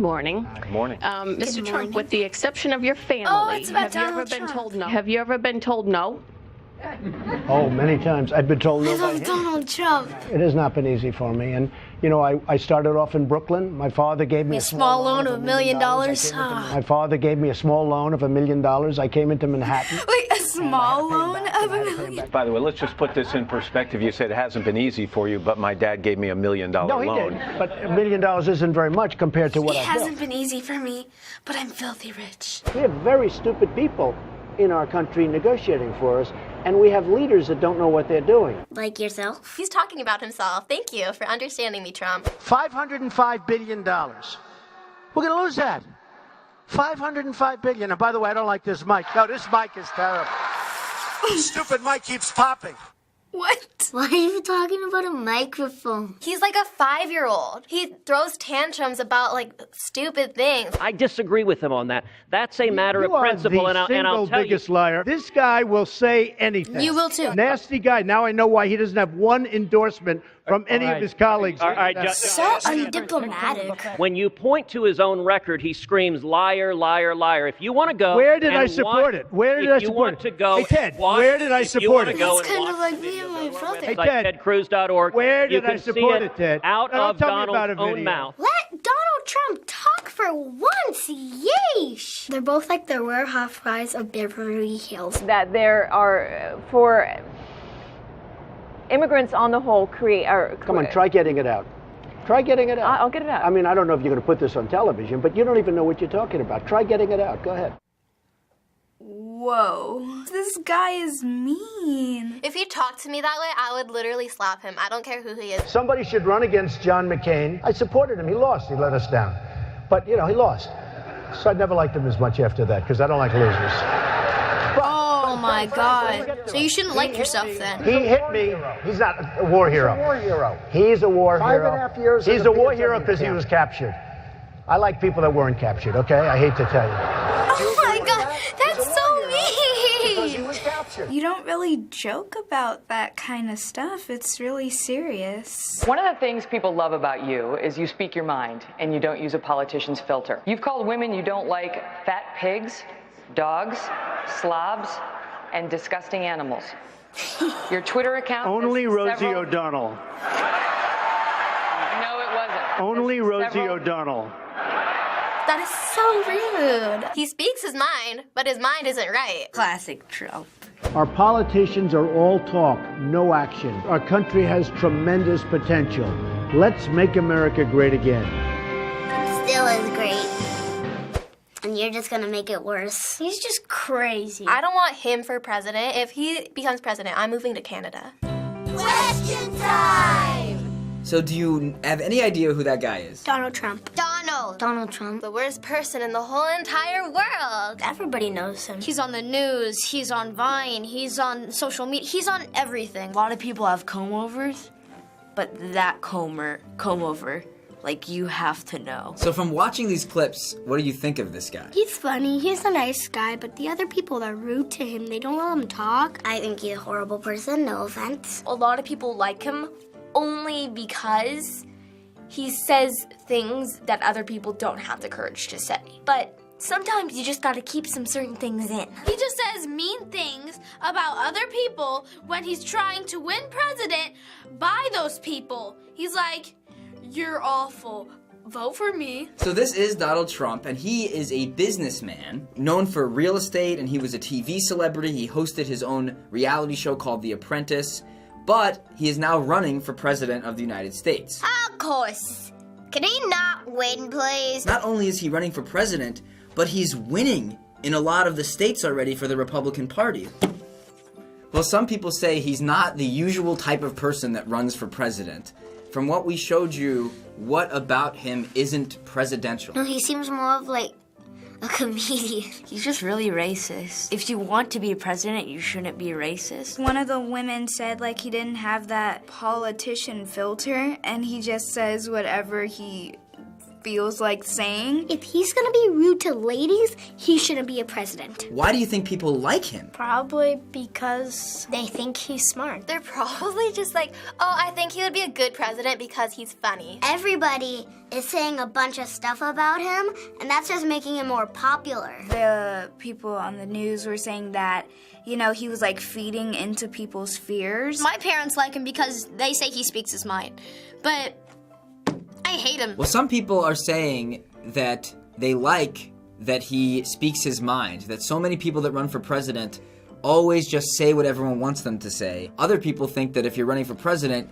morning. Good morning. Mr. Trump, with the exception of your family, it's about have you ever Donald been Trump. told no? Have you ever been told no? Oh, many times. I've been told no I by love him. Donald Trump. It has not been easy for me. And, you know, I started off in Brooklyn. My father gave me A small loan of $1 million. My father gave me a small loan of $1 million. I came into Manhattan. Wait, a small loan of $1 million? By the way, let's just put this in perspective. You said it hasn't been easy for you, but my dad gave me $1 million No, he loan. did. But $1 million isn't very much compared to what It I built. hasn't been easy for me, but I'm filthy rich. We have very stupid people in our country negotiating for us, and we have leaders that don't know what they're doing. Like yourself? He's talking about himself. Thank you for understanding me, Trump. $505 billion. We're going to lose that. $505 billion. And by the way, I don't like this mic. No, this mic is terrible. Stupid mic keeps popping. What? Why are you talking about a microphone? He's like a 5-year-old. He throws tantrums about, like, stupid things. I disagree with him on that. That's a matter You of principle, are and the I'll single tell biggest liar. This guy will say anything. You will too. Nasty guy. Now I know why he doesn't have one endorsement from any of his colleagues. All right, So undiplomatic. when you point to his own record, he screams, liar, liar, liar. If you want to go... Where did and I support it? Where did I if you support want it? to go... Hey, Ted, and watch- where did I if you support wanna it? go It's and kind watch of like the me and videos my on our brother. website, Hey, like Ted, tedcruz.org, where you did I can see support it, Ted? out Now, don't of tell me about Donald's a own video. mouth. Let Donald Trump talk for once, yeesh! They're both like the Real Housewives of Beverly Hills. That there are, for immigrants on the whole, Come on, try getting it out. Try getting it out. I'll get it out. I mean, I don't know if you're going to put this on television, but you don't even know what you're talking about. Try getting it out. Go ahead. Whoa. This guy is mean. If he talked to me that way, I would literally slap him. I don't care who he is. Somebody should run against John McCain. I supported him. He lost. He let us down. But, you know, he lost. So I never liked him as much after that, because I don't like losers. Oh my god. So you shouldn't like yourself then. He hit me. He's not a war hero. He's a war hero. He's a war hero. 5.5 years. He's a war hero because he was captured. I like people that weren't captured, okay? I hate to tell you. Oh my god, that's so mean! was captured. You don't really joke about that kind of stuff. It's really serious. One of the things people love about you is you speak your mind and you don't use a politician's filter. You've called women you don't like fat pigs, dogs, slobs, and disgusting animals. Your Twitter account Only has Rosie several... O'Donnell. No, it wasn't. Only There's Rosie several- O'Donnell. That is so rude. He speaks his mind, but his mind isn't right. Classic Trump. Our politicians are all talk, no action. Our country has tremendous potential. Let's make America great again. Still is great. And you're just gonna make it worse. He's just crazy. I don't want him for president. If he becomes president, I'm moving to Canada. Question time! So do you have any idea who that guy is? Donald Trump. Donald Trump. The worst person in the whole entire world. Everybody knows him. He's on the news, he's on Vine, he's on social media, he's on everything. A lot of people have comb-overs, but that comb-over, like, you have to know. So from watching these clips, what do you think of this guy? He's funny, he's a nice guy, but the other people are rude to him. They don't let him talk. I think he's a horrible person, no offense. A lot of people like him only because he says things that other people don't have the courage to say. But sometimes you just gotta keep some certain things in. He just says mean things about other people when he's trying to win president by those people. He's like, you're awful. Vote for me. So this is Donald Trump, and he is a businessman known for real estate, and he was a TV celebrity. He hosted his own reality show called The Apprentice, but he is now running for president of the United States. Of course. Can he not win, please? Not only is he running for president, but he's winning in a lot of the states already for the Republican Party. Well, some people say he's not the usual type of person that runs for president. From what we showed you, what about him isn't presidential? No, he seems more of like a comedian. He's just really racist. If you want to be a president, you shouldn't be racist. One of the women said, like, he didn't have that politician filter, and he just says whatever he feels like saying. If he's gonna be rude to ladies, he shouldn't be a president. Why do you think people like him? Probably because they think he's smart. They're probably just like, oh, I think he would be a good president because he's funny. Everybody is saying a bunch of stuff about him, and that's just making him more popular. The people on the news were saying that, you know, he was like feeding into people's fears. My parents like him because they say he speaks his mind. But I hate him. Well, some people are saying that they like that he speaks his mind, that so many people that run for president always just say what everyone wants them to say. Other people think that if you're running for president,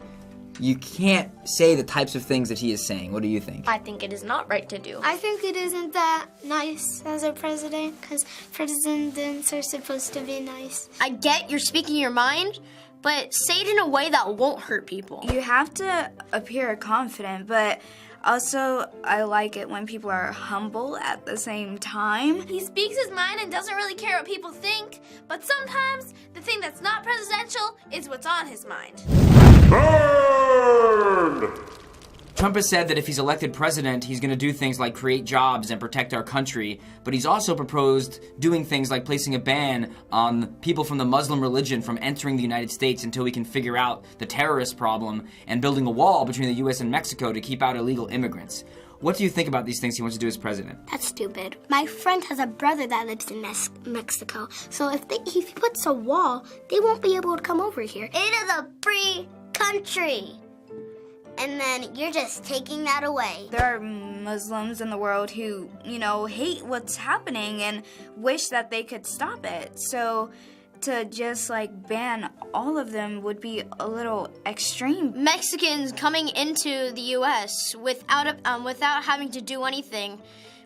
you can't say the types of things that he is saying. What do you think? I think it is not right to do. I think it isn't that nice as a president, because presidents are supposed to be nice. I get you're speaking your mind, but say it in a way that won't hurt people. You have to appear confident, but also I like it when people are humble at the same time. He speaks his mind and doesn't really care what people think, but sometimes the thing that's not presidential is what's on his mind. Trump has said that if he's elected president, he's going to do things like create jobs and protect our country, but he's also proposed doing things like placing a ban on people from the Muslim religion from entering the United States until we can figure out the terrorist problem, and building a wall between the U.S. and Mexico to keep out illegal immigrants. What do you think about these things he wants to do as president? That's stupid. My friend has a brother that lives in Mexico, so if he puts a wall, they won't be able to come over here. It is a free country. And then you're just taking that away. There are Muslims in the world who, you know, hate what's happening and wish that they could stop it. So to just like ban all of them would be a little extreme. Mexicans coming into the U.S. without having to do anything,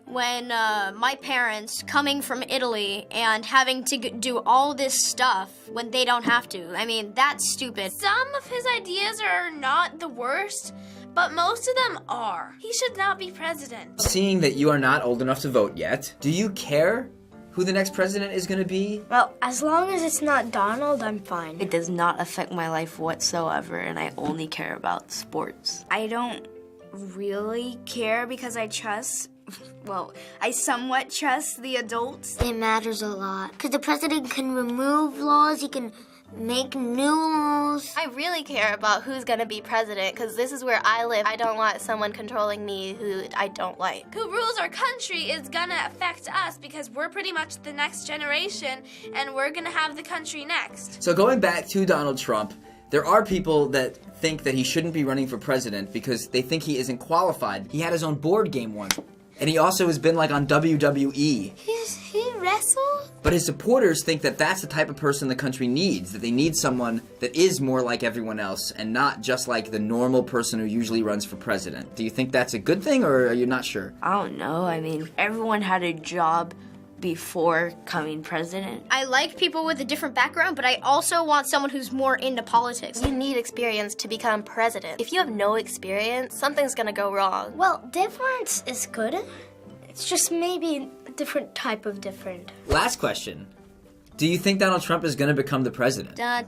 when my parents coming from Italy and having to do all this stuff when they don't have to. I mean, that's stupid. Some of his ideas are not the worst, but most of them are. He should not be president. Seeing that you are not old enough to vote yet, do you care who the next president is going to be? Well, as long as it's not Donald, I'm fine. It does not affect my life whatsoever, and I only care about sports. I don't really care because I somewhat trust the adults. It matters a lot. Because the president can remove laws, he can make new laws. I really care about who's gonna be president, because this is where I live. I don't want someone controlling me who I don't like. Who rules our country is gonna affect us, because we're pretty much the next generation, and we're gonna have the country next. So going back to Donald Trump, there are people that think that he shouldn't be running for president because they think he isn't qualified. He had his own board game once. And he also has been like on WWE. He wrestled? But his supporters think that that's the type of person the country needs, that they need someone that is more like everyone else and not just like the normal person who usually runs for president. Do you think that's a good thing, or are you not sure? I don't know. I mean, everyone had a job before coming president. I like people with a different background, but I also want someone who's more into politics. You need experience to become president. If you have no experience, something's gonna go wrong. Well, difference is good. It's just maybe a different type of different. Last question. Do you think Donald Trump is going to become the president? No.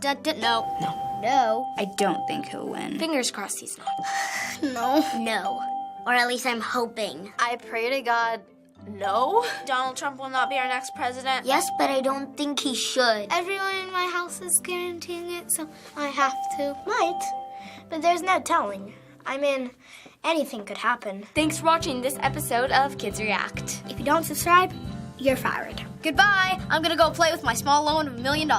No. I don't think he'll win. Fingers crossed he's not. No. Or at least I'm hoping. I pray to God, no. Donald Trump will not be our next president. Yes, but I don't think he should. Everyone in my house is guaranteeing it, so I have to. Might, but there's no telling. I mean, anything could happen. Thanks for watching this episode of Kids React. If you don't subscribe, you're fired. Goodbye. I'm gonna go play with my small loan of $1 million.